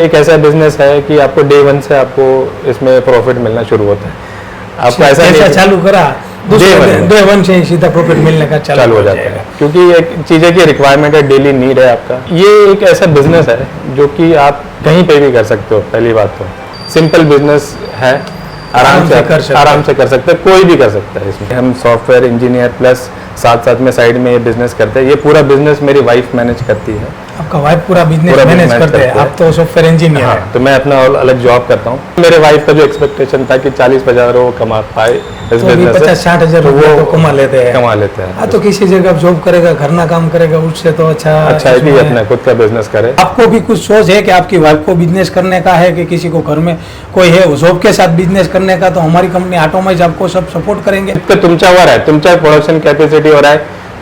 एक ऐसा बिजनेस है कि आपको डे वन से आपको इसमें प्रॉफिट मिलना शुरू होता है। आपको ऐसा चालू करा डे वन से सीधा प्रॉफिट मिलने का चालू हो जाता है, क्योंकि एक चीज़ें की रिक्वायरमेंट है, डेली नीड है आपका। ये एक ऐसा बिजनेस है जो कि आप कहीं पे भी कर सकते हो। पहली बात तो सिंपल बिजनेस है, आराम से कर सकते हैं, कोई भी कर सकता है। इसमें हम सॉफ्टवेयर इंजीनियर प्लस साथ साथ में साइड में ये बिजनेस करते हैं। ये पूरा बिजनेस मेरी वाइफ मैनेज करती है। आपका वाइफ पूरा बिजनेस मैनेज करते हैं, आप तो सॉफ्टवेयर इंजीनियर हैं। तो मैं अपना अलग जॉब करता हूँ। मेरे वाइफ का जो एक्सपेक्टेशन था कि 40-50 वो कमा पाए इस बिजनेस से, 50-60 हज़ार रुपये तो कमा लेते हैं। हाँ, तो किसी जगह जॉब करेगा, घर ना काम करेगा, उससे तो अच्छा है कि अपना खुद का बिजनेस करे। आपको भी कुछ सोच है कि आपकी वाइफ को बिजनेस करने का है, कि किसी को घर में कोई है जॉब के साथ बिजनेस करने का, तो हमारी कंपनी ऑटोमाइज आपको सब सपोर्ट करेंगे। तुमच्यावर आहे, तुमच्या प्रोडक्शन कॅपॅसिटीवर आहे,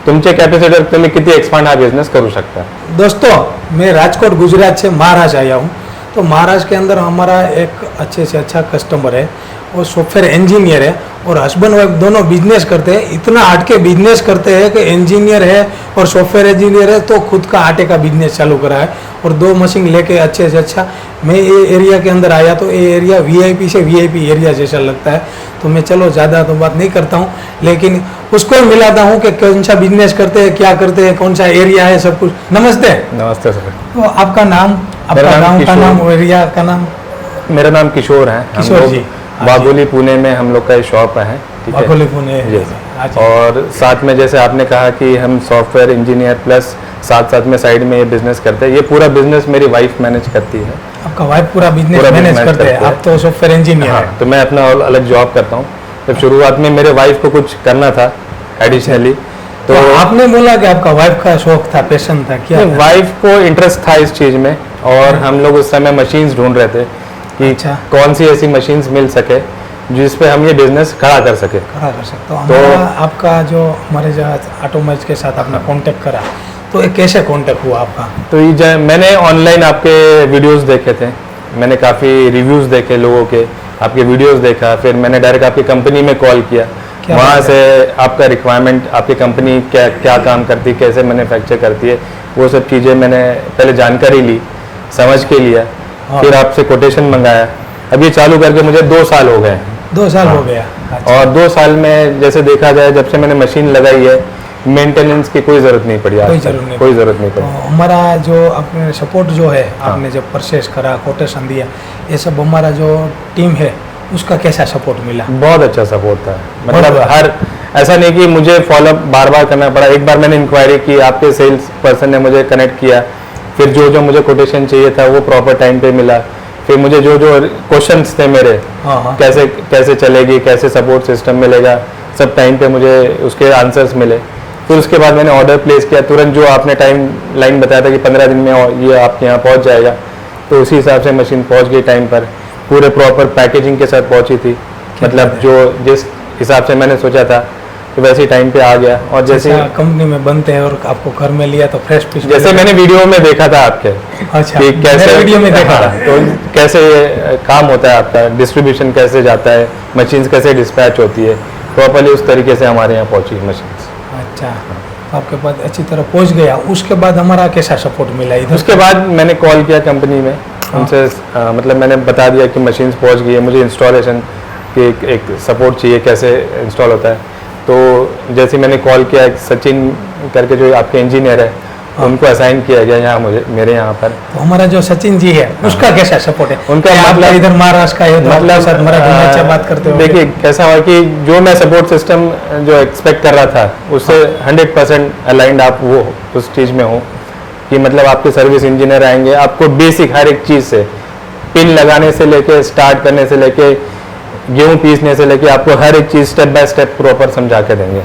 तुमच्या कॅपॅसिटीवर तुम्ही किती एक्सपांड हा बिजनेस करू सकता। दोस्तों, मैं राजकोट गुजरात से महाराष्ट्र आया हूँ। तो महाराष्ट्र के अंदर हमारा एक अच्छे से अच्छा कस्टमर है, वो सॉफ्टवेयर इंजीनियर है और हस्बैंड वाइफ दोनों बिजनेस करते हैं। इतना हटके बिजनेस करते हैं कि इंजीनियर है और सॉफ्टवेयर इंजीनियर है, तो खुद का आटे का बिजनेस चालू करा है और 2 मशीन लेके अच्छे से अच्छा। मैं ये एरिया के अंदर आया तो ये एरिया वीआईपी से वीआईपी एरिया जैसा लगता है। तो मैं चलो ज़्यादा तो बात नहीं करता हूँ, लेकिन उसको मिलाता हूँ कि कौन सा बिजनेस करते हैं, क्या करते हैं, कौन सा एरिया है, सब कुछ। नमस्ते। नमस्ते सर। तो आपका नाम, आपका गाँव का नाम, एरिया का नाम? मेरा नाम किशोर है। किशोर जी। वाघोली पुणे में हम लोग का शॉप है। वाघोली पुणे। और साथ में जैसे आपने कहा कि हम सॉफ्टवेयर इंजीनियर प्लस साथ साथ में साइड में ये बिजनेस करते हैं। ये पूरा बिजनेस मेरी वाइफ मैनेज करती है। आपका वाइफ पूरा बिजनेस मैनेज करते हैं, आप तो सॉफ्टवेयर इंजीनियर हैं। तो मैं अपना अलग जॉब करता हूँ। जब शुरुआत में मेरे वाइफ को कुछ करना था एडिशनली, तो आपने बोला कि आपका वाइफ का शौक था, पैशन था, क्या? वाइफ को इंटरेस्ट था इस चीज़ में, और हम लोग उस समय मशीन्स ढूंढ रहे थे कि कौन सी ऐसी मशीन्स मिल सके जिस पे हम ये बिजनेस खड़ा कर सके। तो आपका जो हमारे जो ऑटोमाइज के साथ आपने कांटेक्ट करा, तो ये कैसे कांटेक्ट हुआ आपका? तो ये मैंने ऑनलाइन आपके वीडियोस देखे थे, मैंने काफ़ी रिव्यूज़ देखे लोगों के, आपके वीडियोस देखा, फिर मैंने डायरेक्ट आपकी कंपनी में कॉल किया। वहाँ से आपका रिक्वायरमेंट, आपकी कंपनी क्या क्या काम करती है, कैसे मैन्युफैक्चर करती है, वो सब चीज़ें मैंने पहले जानकारी ली, समझ के लिया, फिर आपसे कोटेशन मंगाया। अब ये चालू करके मुझे 2 साल हो गए। 2 साल हो गया। और 2 साल में जैसे देखा जाए, जब से मैंने मशीन लगाई है, मेंटेनेंस की कोई ज़रूरत नहीं पड़ी। कोई ज़रूरत नहीं पड़ी। तो हमारा जो आपने सपोर्ट जो है, आपने जब परचेस करा, कोटेशन दिया, ये सब हमारा जो टीम है उसका कैसा सपोर्ट मिला? बहुत अच्छा सपोर्ट था। मतलब हर ऐसा नहीं कि मुझे फॉलोअप बार बार करना पड़ा। एक बार मैंने इंक्वायरी की, आपके सेल्स पर्सन ने मुझे कनेक्ट किया, फिर जो मुझे कोटेशन चाहिए था वो प्रॉपर टाइम पे मिला। फिर मुझे जो क्वेश्चंस थे मेरे, कैसे चलेगी, कैसे सपोर्ट सिस्टम मिलेगा, सब टाइम पे मुझे उसके आंसर्स मिले। फिर उसके बाद मैंने ऑर्डर प्लेस किया तुरंत, जो आपने टाइम लाइन बताया था कि 15 दिन में ये आपके यहाँ पहुँच जाएगा, तो उसी हिसाब से मशीन पहुँच गई टाइम पर, पूरे प्रॉपर पैकेजिंग के साथ पहुँची थी। मतलब जो जिस हिसाब से मैंने सोचा था, तो वैसे ही टाइम पे आ गया। और जैसे कंपनी में बनते हैं और आपको घर में लिया तो फ्रेश पीस, जैसे मैंने वीडियो में देखा था आपके, कि कैसे वीडियो में देखा था, तो कैसे काम होता है आपका, डिस्ट्रीब्यूशन कैसे जाता है, मशीन्स कैसे डिस्पैच होती है, प्रॉपरली उस तरीके से हमारे यहाँ पहुँची मशीन्स। अच्छा, आपके पास अच्छी तरह पहुँच गया। उसके बाद हमारा कैसा सपोर्ट मिला? उसके बाद मैंने कॉल किया कंपनी में, उनसे मतलब मैंने बता दिया कि मशीन्स पहुँच गई है, मुझे इंस्टॉलेशन की एक सपोर्ट चाहिए, कैसे इंस्टॉल होता है। तो जैसे मैंने कॉल किया, सचिन करके जो आपके इंजीनियर है, उनको असाइन किया गया यहाँ मेरे यहाँ पर। तो हमारा जो सचिन जी है उसका कैसा सपोर्ट है? उनका मतलब इधर महाराष्ट्र का है, मतलब बात करते हो। देखिए कैसा हुआ कि जो मैं सपोर्ट सिस्टम जो एक्सपेक्ट कर रहा था उससे 100% अलाइंड आप वो उस चीज़ में हो कि मतलब आपके सर्विस इंजीनियर आएंगे, आपको बेसिक हर एक चीज़ से, पिन लगाने से लेके स्टार्ट करने से लेके गेहूँ पीसने से लेके आपको हर एक चीज़ स्टेप बाय स्टेप प्रॉपर समझा के देंगे।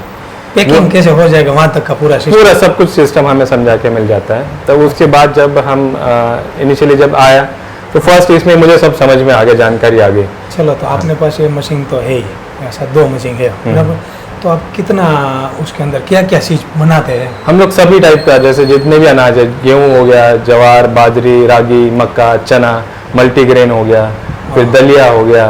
पैकिंग कैसे हो जाएगा वहाँ तक का पूरा सब कुछ सिस्टम हमें समझा के मिल जाता है। तो उसके बाद जब हम इनिशियली जब आया तो फर्स्ट इसमें मुझे सब समझ में आ गया, जानकारी आ गई। चलो, तो आपने पास ये मशीन तो है ही, ऐसा 2 मशीन है, तो आप कितना उसके अंदर क्या क्या चीज़ बनाते हैं? हम लोग सभी टाइप का, जैसे जितने भी अनाज है, गेहूँ हो गया, ज्वार, बाजरी, रागी, मक्का, चना, मल्टीग्रेन हो गया, फिर दलिया हो गया,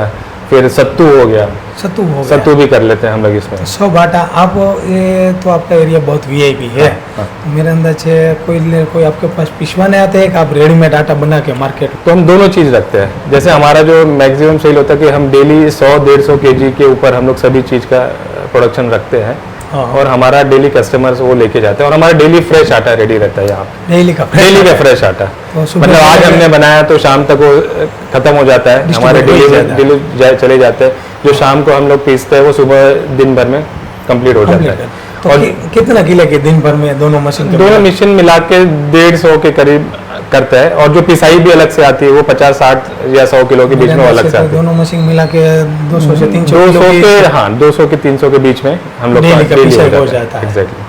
फिर सत्तू हो गया, सत्तू हो गया, सत्तू भी कर लेते हैं हम लोग इसमें। सब आटा आप ये तो आपका एरिया बहुत वीआईपी है। हाँ। तो मेरे अंदर से कोई आपके पास पिसवाने आते हैं कि आप रेडीमेड आटा बना के मार्केट? तो हम दोनों चीज़ रखते हैं। जैसे हमारा जो मैक्सिमम सेल होता है कि हम डेली 100-150 केजी के ऊपर हम लोग सभी चीज़ का प्रोडक्शन रखते हैं। हाँ। और हमारा डेली कस्टमर्स वो लेके जाते हैं और हमारा डेली फ्रेश आटा रेडी रहता है यहाँ पे। डेली का फ्रेश आटा तो सुबह मतलब आज हमने बनाया तो शाम तक वो खत्म हो जाता है, हमारे डेली चले जाते हैं। जो शाम को हम लोग पीसते हैं वो सुबह दिन भर में कंप्लीट हो जाता है। तो और कितना किलो के दिन भर में दोनों मशीन मिला के 150 के करीब करते हैं। और जो पिसाई भी अलग से आती है वो 50-60 या 100 किलो के बीच में अलग से आती है। दोनों मशीन मिला के 200 से 300 200 के 300 के बीच में हम लोग पिसाई हो जाता है। एग्जैक्टली।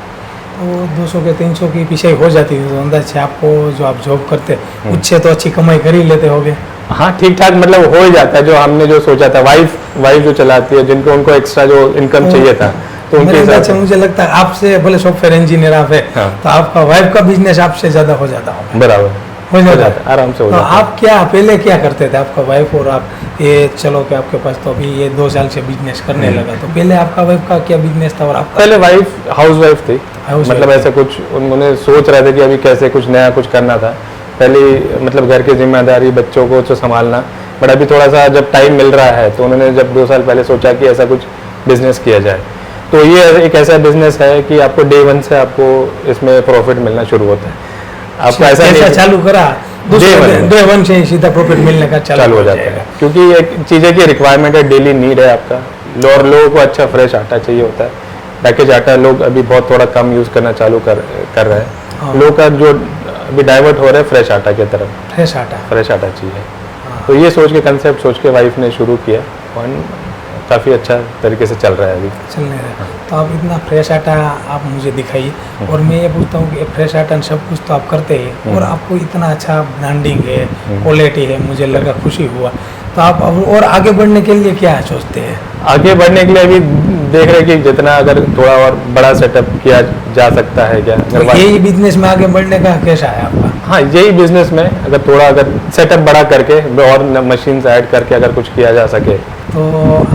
तो 200 के 300 की पिसाई हो जाती है। तो अंदाज से आपको जो आप जॉब करते हैं उससे तो अच्छी कमाई कर ही लेते होगे। हाँ, ठीक ठाक मतलब हो ही जाता है। जो हमने जो सोचा था, वाइफ जो चलाती है, जिनको उनको एक्स्ट्रा जो इनकम चाहिए था, तो उनके हिसाब से मुझे लगता है आपसे भले सॉफ्टवेयर इंजीनियर आप है, हाँ। तो आपका वाइफ का बिजनेस आपसे ज्यादा हो जाता होगा। बराबर हो जाता है, आराम से हो तो जाता है। आप क्या पहले क्या करते थे आपका वाइफ और आप? ये चलो कि आपके पास तो अभी ये 2 साल से बिजनेस करने लगा, तो पहले आपका वाइफ का क्या बिजनेस था और आपका? पहले वाइफ हाउस वाइफ थी, मतलब ऐसा कुछ उन्होंने सोच रहे थे कि अभी कैसे कुछ नया कुछ करना था। पहले मतलब घर की जिम्मेदारी, बच्चों को तो संभालना, बट अभी थोड़ा सा जब टाइम मिल रहा है तो उन्होंने जब 2 साल पहले सोचा कि ऐसा कुछ बिजनेस किया जाए। तो ये एक ऐसा बिजनेस है कि आपको डे 1 से आपको इसमें प्रॉफिट मिलना शुरू होता है। आपको ऐसा चालू करा डे 1 से सीधा प्रॉफिट मिलने का चालू हो जाता है, क्योंकि एक चीज़ें की रिक्वायरमेंट है, डेली नीड है आपका। और लोगों को अच्छा फ्रेश आटा चाहिए होता है। पैकेज आटा लोग अभी बहुत थोड़ा कम यूज़ करना चालू कर रहे हैं। हाँ। लोग का जो अभी डाइवर्ट हो रहा है फ्रेश आटा की तरफ, फ्रेश आटा चाहिए। हाँ। तो ये सोच के कंसेप्ट सोच के वाइफ ने शुरू किया और काफ़ी अच्छा तरीके से चल रहा है अभी। चलने रहा। तो आप इतना फ्रेश आटा आप मुझे दिखाइए, और मैं ये पूछता हूँ कि फ्रेश आटा सब कुछ तो आप करते हैं और आपको इतना अच्छा ब्रांडिंग है, क्वालिटी है, मुझे लगा, खुशी हुआ। तो आप अब और आगे बढ़ने के लिए क्या सोचते हैं? आगे बढ़ने के लिए अभी देख रहे हैं कि जितना अगर थोड़ा और बड़ा सेटअप किया जा सकता है क्या। तो यही बिजनेस में आगे बढ़ने का कैसा है आपका? हाँ, यही बिजनेस में अगर थोड़ा अगर सेटअप बड़ा करके और मशीन ऐड करके अगर कुछ किया जा सके तो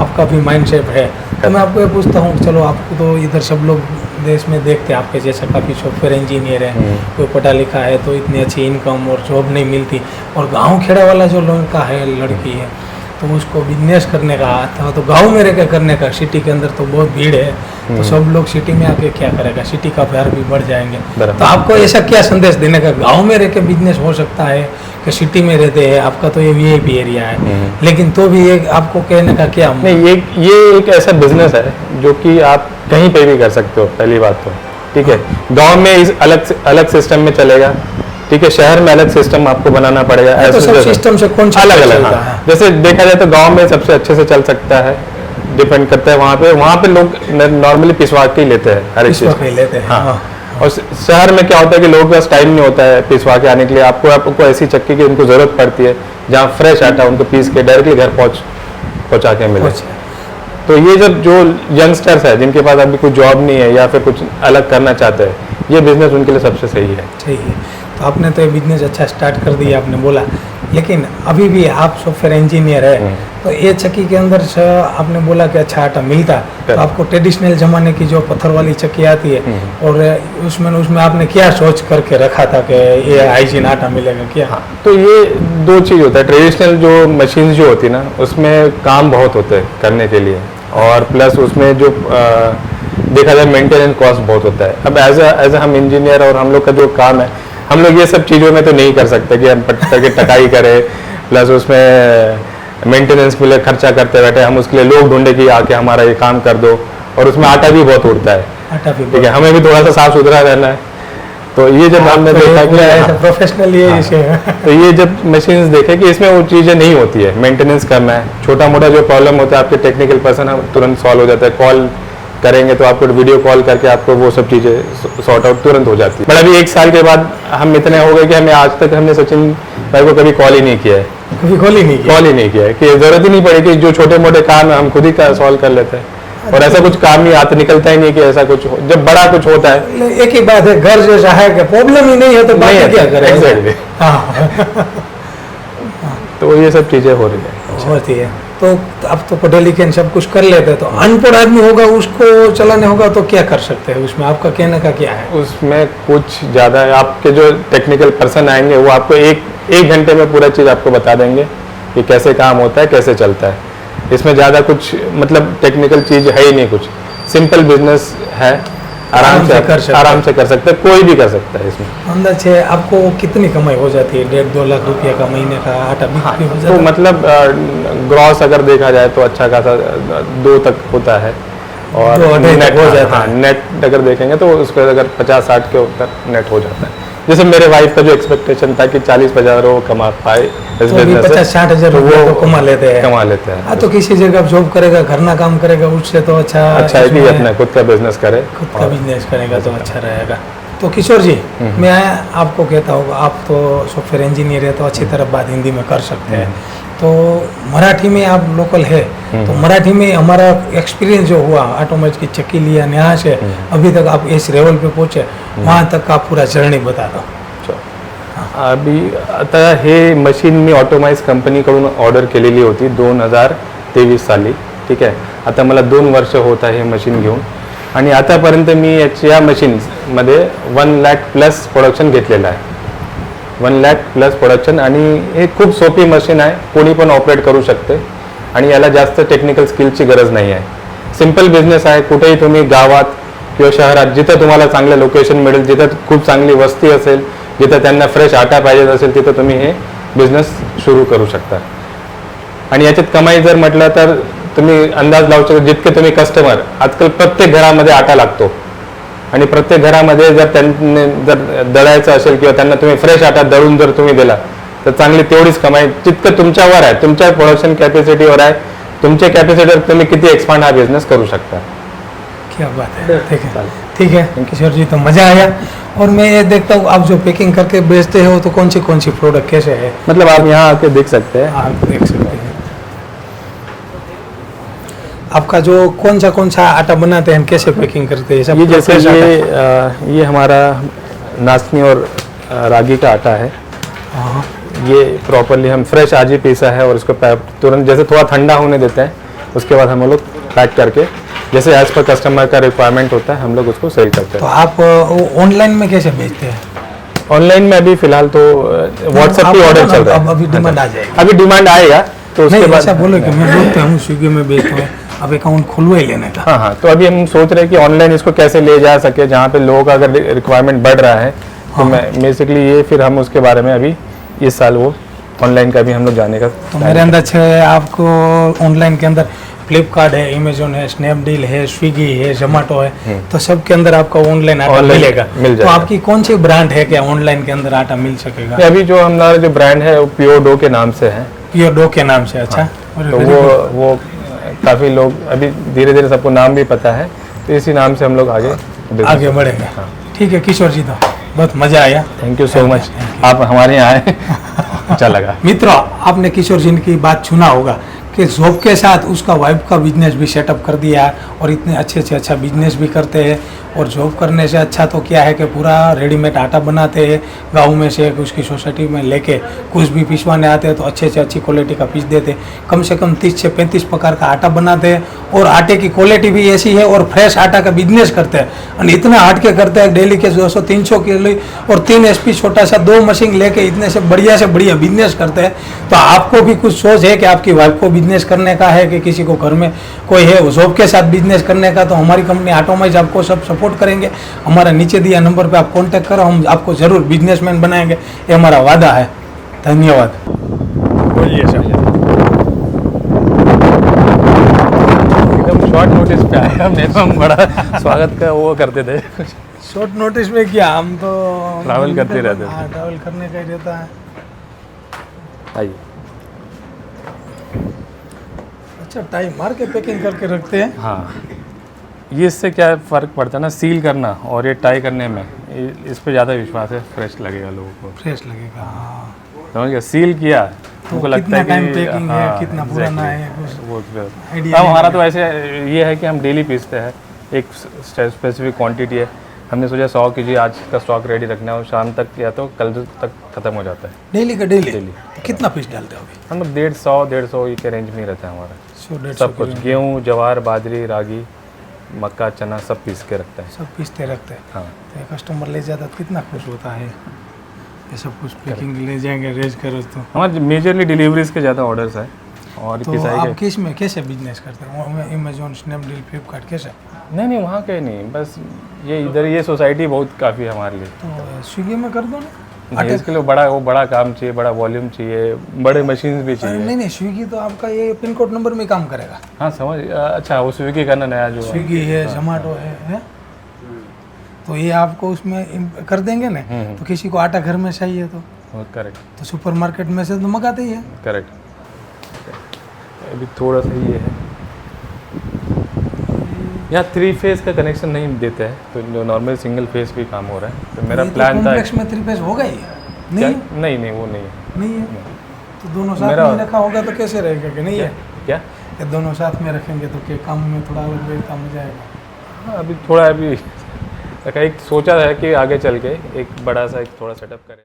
आपका भी माइंड सेट है। तो मैं आपको ये पूछता हूँ, चलो आपको तो इधर सब लोग देश में देखते हैं आपके जैसा काफ़ी सॉफ्टवेयर इंजीनियर है, कोई पढ़ा लिखा है तो इतनी अच्छी इनकम और जॉब नहीं मिलती, और गांव खेड़ा वाला जो लड़का है, लड़की है, तो उसको बिजनेस करने का आता, तो गांव में रह के करने का। सिटी के अंदर तो बहुत भीड़ है, तो सब लोग सिटी में आके क्या करेगा, सिटी का भार भी बढ़ जाएंगे। तो आपको ऐसा क्या संदेश देने का, गांव में रह के बिजनेस हो सकता है कि सिटी में रहते हैं, आपका तो ये वीआईपी एरिया है, लेकिन तो भी एक आपको कहने का क्या? नहीं, ये एक ऐसा बिजनेस है जो कि आप कहीं पे भी कर सकते हो, पहली बात तो, ठीक है। गाँव में इस अलग सिस्टम में चलेगा, ठीक है। शहर में अलग सिस्टम आपको बनाना पड़ेगा। तो सब सिस्टम से कौन सा अलग। हाँ। जैसे देखा जाए तो गांव में सबसे अच्छे से चल सकता है, डिपेंड करता है वहाँ पे लोग नॉर्मली पिसवा के ही लेते हैं हर एक चीज। हाँ। और शहर में क्या होता है कि लोगों के पास टाइम नहीं होता है पिसवा के आने के लिए। आपको ऐसी चक्की की उनको जरूरत पड़ती है जहाँ फ्रेश आटा उनको पीस के डायरेक्टली घर पहुँचा के मिले। तो ये जब जो यंगस्टर्स है जिनके पास अभी कोई जॉब नहीं है या फिर कुछ अलग करना चाहते हैं, ये बिजनेस उनके लिए सबसे सही है। सही है। तो आपने तो ये बिजनेस अच्छा स्टार्ट कर दिया, आपने बोला, लेकिन अभी भी आप सॉफ्टवेयर इंजीनियर है, तो ये चक्की के अंदर से आपने बोला कि अच्छा आटा मिलता, तो आपको ट्रेडिशनल जमाने की जो पत्थर वाली चक्की आती है, और उसमें आपने क्या सोच करके रखा था कि ये हाइजीन आटा मिलेगा क्या? हाँ, तो ये 2 चीज़ होता है। ट्रेडिशनल जो मशीन जो होती है ना, उसमें काम बहुत होते हैं करने के लिए, और प्लस उसमें जो देखा जाए मेंटेनेंस कॉस्ट बहुत होता है। अब एज हम इंजीनियर और हम लोग का जो काम है, हम लोग ये सब चीज़ों में तो नहीं कर सकते कि हम पत्थर की टकाई करें, प्लस उसमें मेंटेनेंस के लिए खर्चा करते बैठे। हम उसके लिए लोग ढूंढे कि आके हमारा ये काम कर दो, और उसमें आटा भी बहुत उड़ता है, ठीक है। हमें भी थोड़ा सा साफ सुथरा रहना है। तो ये जब हमने देखा कि प्रोफेशनल तो ये जब मशीन्स देखे कि इसमें वो चीज़ें नहीं होती है, मेंटेनेंस करना है, छोटा मोटा जो प्रॉब्लम होता है आपके टेक्निकल पर्सन हम तुरंत सॉल्व हो जाता है। कॉल करेंगे तो आपको वीडियो कॉल करके आपको वो सब चीज़ें सॉर्ट आउट तुरंत हो जाती है। बट अभी 1 साल के बाद हम इतने हो गए कि हमें आज तक हमने सचिन भाई को कभी कॉल ही नहीं किया है, कॉल ही नहीं किया है, कि जरूरत ही नहीं पड़ी कि जो छोटे मोटे काम है हम खुद ही सॉल्व कर लेते हैं। और ऐसा कुछ काम नहीं आता, निकलता ही नहीं कि ऐसा कुछ जब बड़ा कुछ होता है। एक ही बात है, घर जैसा है कि प्रॉब्लम ही नहीं है तो बाकी क्या करें। तो ये सब चीज़ें हो रही है। होती है। तो अब तो पढ़े लिखे हैं, सब कुछ कर लेते हैं, तो अनपढ़ आदमी होगा उसको चलाने होगा तो क्या कर सकते हैं उसमें? आपका कहने का क्या है? उसमें कुछ ज़्यादा आपके जो टेक्निकल पर्सन आएंगे वो आपको एक घंटे में पूरा चीज़ आपको बता देंगे कि कैसे काम होता है, कैसे चलता है। इसमें ज़्यादा कुछ मतलब टेक्निकल चीज़ है ही नहीं, कुछ सिंपल बिजनेस है, आराम से कर सकते हैं, कोई भी कर सकता है इसमें। अंदाज से आपको कितनी कमाई हो जाती है? 1.5-2 लाख रुपया का महीने का आटा बिक्री हो जाता तो है? मतलब ग्रॉस अगर देखा जाए तो अच्छा खासा 2 तक होता है, और 2-2.5 नेट हो जाता है। नेट अगर देखेंगे तो उसको अगर 50-60 के ऊपर नेट हो जाता है। जैसे मेरे वाइफ का जो एक्सपेक्टेशन था कि 40-50 वो कमा पाए इस तो अभी बिजनेस से, 50-60 हज़ार तो रुपया वो तो कमा लेते हैं। हैं। तो किसी जगह जॉब करेगा, घर ना काम करेगा, उससे तो अच्छा है कि इसमें अपना खुद का बिजनेस करे। खुद का बिजनेस करेगा तो अच्छा रहेगा। तो किशोर जी, मैं आपको कहता हूँ, आप तो सॉफ्टवेयर इंजीनियर है तो अच्छी तरह बात हिंदी में कर सकते हैं, तो मराठी में आप लोकल है, तो मराठी में हमारा एक्सपीरियंस जो हुआ ऑटोमेटिक की चक्की लिया यहाँ से अभी तक आप इस लेवल पे पहुँचे, वहाँ तक का पूरा जर्नी बता दो। अभी आता हे मशीन मी ऑटोमाइज कंपनीकडून ऑर्डर केलेली होती 2023 साली, ठीक आहे। आता मला 2 वर्ष होत आहे हे मशीन घेऊन, आणि आतापर्यंत मी या मशीन्समध्ये 1 लाख प्लस प्रोडक्शन घेतलेलं आहे, 1 लाख प्लस प्रोडक्शन। आणि हे खूप सोपी मशीन आहे, कोणी पण ऑपरेट करू शकते, आणि याला जास्त टेक्निकल स्किलची गरज नाही आहे। सिंपल बिझनेस आहे, कुठेही तुम्ही गावात किंवा शहरात जिथं तुम्हाला चांगलं लोकेशन मिळेल, जिथं खूप चांगली वस्ती असेल, जिथं त्यांना फ्रेश आटा पाहिजे असेल, तिथं तुम्ही हे बिझनेस सुरू करू शकता। आणि याच्यात कमाई जर म्हटलं तर तुम्ही अंदाज लावू शकता, जितके तुम्ही कस्टमर, आजकाल प्रत्येक घरामध्ये आटा लागतो, आणि प्रत्येक घरामध्ये जर त्यांनी जर दळायचं असेल किंवा त्यांना तुम्ही फ्रेश आटा दळून जर तुम्ही दिला तर चांगली तेवढीच कमाई, जितकं तुमच्यावर आहे, तुमच्या प्रोडक्शन कॅपॅसिटीवर आहे, तुमच्या कॅपॅसिटीवर तुम्ही किती एक्सपांड हा बिझनेस करू शकता। क्या बात है, ठीक है किशोर जी, तो मज़ा आया। और मैं ये देखता हूँ आप जो पैकिंग करके बेचते हो तो कौन सी प्रोडक्ट कैसे है? मतलब आप यहाँ आके देख सकते हैं, आप देख सकते हैं आपका जो कौन सा आटा बनाते हैं, कैसे पैकिंग करते हैं? सब ये जैसे fresh आटा? ये हमारा नाचनी और रागी का आटा है। हाँ, ये प्रॉपरली हम फ्रेश आज ही पीसा है, और इसको तुरंत जैसे थोड़ा ठंडा होने देते हैं, उसके बाद हम लोग पैक करके जैसे एज पर कस्टमर का रिक्वायरमेंट होता है हम लोग उसको सेल करते तो हैं। आप ऑनलाइन में कैसे बेचते हैं? ऑनलाइन में अभी फिलहाल तो व्हाट्सएप की ऑर्डर चल रहा है। अभी डिमांड आ जाएगी? अभी डिमांड आएगा तो उसके नहीं, बाद ऐसा बोलो कि मैं बोलता हूँ स्विगी में बेचता हूँ, अब अकाउंट खुलवा ही लेने का। हाँ, तो अभी हम सोच रहे हैं कि ऑनलाइन इसको कैसे ले जा सके, जहाँ पे लोगों का अगर रिक्वायरमेंट बढ़ रहा है तो मैं बेसिकली ये फिर हम उसके बारे में अभी इस साल वो ऑनलाइन का भी हम लोग जाने का। तो मेरे अंदर से आपको ऑनलाइन के अंदर फ्लिपकार्ट है, अमेजोन है, स्नैपडील है, स्विगी है, जोमेटो है, तो सब के अंदर आपका ऑनलाइन आटा मिलेगा। मिल तो जाएगा। आपकी कौन सी ब्रांड है क्या ऑनलाइन के अंदर आटा मिल सकेगा? अभी जो हमारा जो ब्रांड है वो प्योर डो के नाम से है, प्योर डो के नाम से? अच्छा, और तो वो काफ़ी लोग अभी धीरे धीरे सबको नाम भी पता है, तो इसी नाम से हम लोग आगे बढ़ेंगे। ठीक है किशोर जी, तो बहुत मज़ा आया। थैंक यू सो मच, आप हमारे यहाँ आए, अच्छा लगा। मित्रों, आपने किशोर जी की बात सुना होगा कि जॉब के साथ उसका वाइफ का बिजनेस भी सेटअप कर दिया है, और इतने अच्छे से अच्छा बिजनेस भी करते हैं। और जॉब करने से अच्छा तो क्या है कि पूरा रेडीमेड आटा बनाते हैं, गांव में से उसकी सोसाइटी में लेके कुछ भी पिसवाने आते हैं तो अच्छे से अच्छी क्वालिटी का पीस देते हैं। कम से कम 30 से 35 प्रकार का आटा बनाते हैं, और आटे की क्वालिटी भी ऐसी है, और फ्रेश आटा का बिजनेस करते हैं, और इतना हट के करते हैं डेली के 200-300 किलो और 3 SP छोटा सा 2 मशीन लेके इतने से बढ़िया बिजनेस करते हैं। तो आपको भी कुछ सोच है कि आपकी वाइफ को बिजनेस करने का है, कि किसी को घर में कोई है जॉब के साथ बिजनेस करने का, तो हमारी कंपनी ऑटोमाइज आपको सब सपोर्ट करेंगे। हमारा नीचे दिया नंबर पे आप कांटेक्ट करो, हम आपको जरूर बिजनेसमैन बनाएंगे, ये हमारा वादा है। धन्यवाद। बोलिए सर। एकदम शॉर्ट नोटिस पे आए हमने, तो हम बड़ा स्वागत का वो करते थे। शॉर्ट नोटिस में क्या, हम तो ट्रैवल करते रहते थे। हाँ, ट्रैवल करने का ही रहता है। आइए, अच्छा, टाइम मार के पैकिंग करके रखते हैं। हाँ, ये इससे क्या फ़र्क पड़ता है ना, सील करना और ये टाई करने में, इस पे ज़्यादा विश्वास है, फ्रेश लगेगा लोगों को, फ्रेश लगेगा। हाँ, समझ गया। सील किया हमको लगता है कि टाइम पैकिंग है, हाँ, कितना पुराना है, वो आइडिया अब हमारा तो ऐसे ये है कि हम डेली पीसते हैं, एक स्पेसिफिक क्वांटिटी है, हमने सोचा 100 kg आज का स्टॉक रेडी रखना है और शाम तक या तो कल तक ख़त्म हो जाता है। डेली का डेली डेली। तो कितना पीस डालते हो अभी? हम लोग 150 के रेंज में ही रहता है हमारा। 100-150 सब कुछ गेहूँ, जवार, बाजरी, रागी, मक्का, चना सब पीस के रखता है। सब पीसते रखते हैं। हाँ, तो ये कस्टमर ले जाता तो कितना खुश होता है। ये सब कुछ पैकिंग ले जाएंगे रेज करो तो। हमारे मेजरली डिलीवरीज के ज़्यादा ऑर्डर्स है और तो किस आप किस में कैसे बिजनेस करते हैं? अमेजोन, स्नैपडील, फ्लिपकार्ट कैसे? नहीं वहाँ के नहीं, बस ये इधर ये सोसाइटी बहुत काफ़ी है हमारे लिए। तो स्विगी में कर दो ना। नहीं, इसके लिए बड़ा काम चाहिए, बड़ा वॉल्यूम चाहिए, बड़े मशीन्स भी चाहिए। नहीं स्विगी तो आपका ये पिन कोड नंबर में काम करेगा। हाँ समझ, अच्छा वो स्विगी का ना नया जो है। स्विगी है, जोमेटो है? तो ये आपको उसमें कर देंगे ना। तो किसी को आटा घर में चाहिए तो करेक्ट, तो सुपरमार्केट में से तो मंगाते ही है। करेक्ट। अभी थोड़ा सा ये है, यहाँ 3 फेज का कनेक्शन नहीं देते हैं, तो जो नॉर्मल सिंगल फेज भी काम हो रहा है। तो मेरा प्लान था कॉम्प्लेक्स में 3 फेज होगा ही नहीं है? नहीं वो नहीं है। नहीं है तो दोनों साथ में रखा होगा तो कैसे रहेगा कि नहीं है? क्या ये दोनों साथ में रखेंगे तो क्या काम में थोड़ा अलग वे काम हो जाएगा? हाँ, अभी थोड़ा एक सोचा है कि आगे चल के एक बड़ा सा एक थोड़ा सेटअप करें।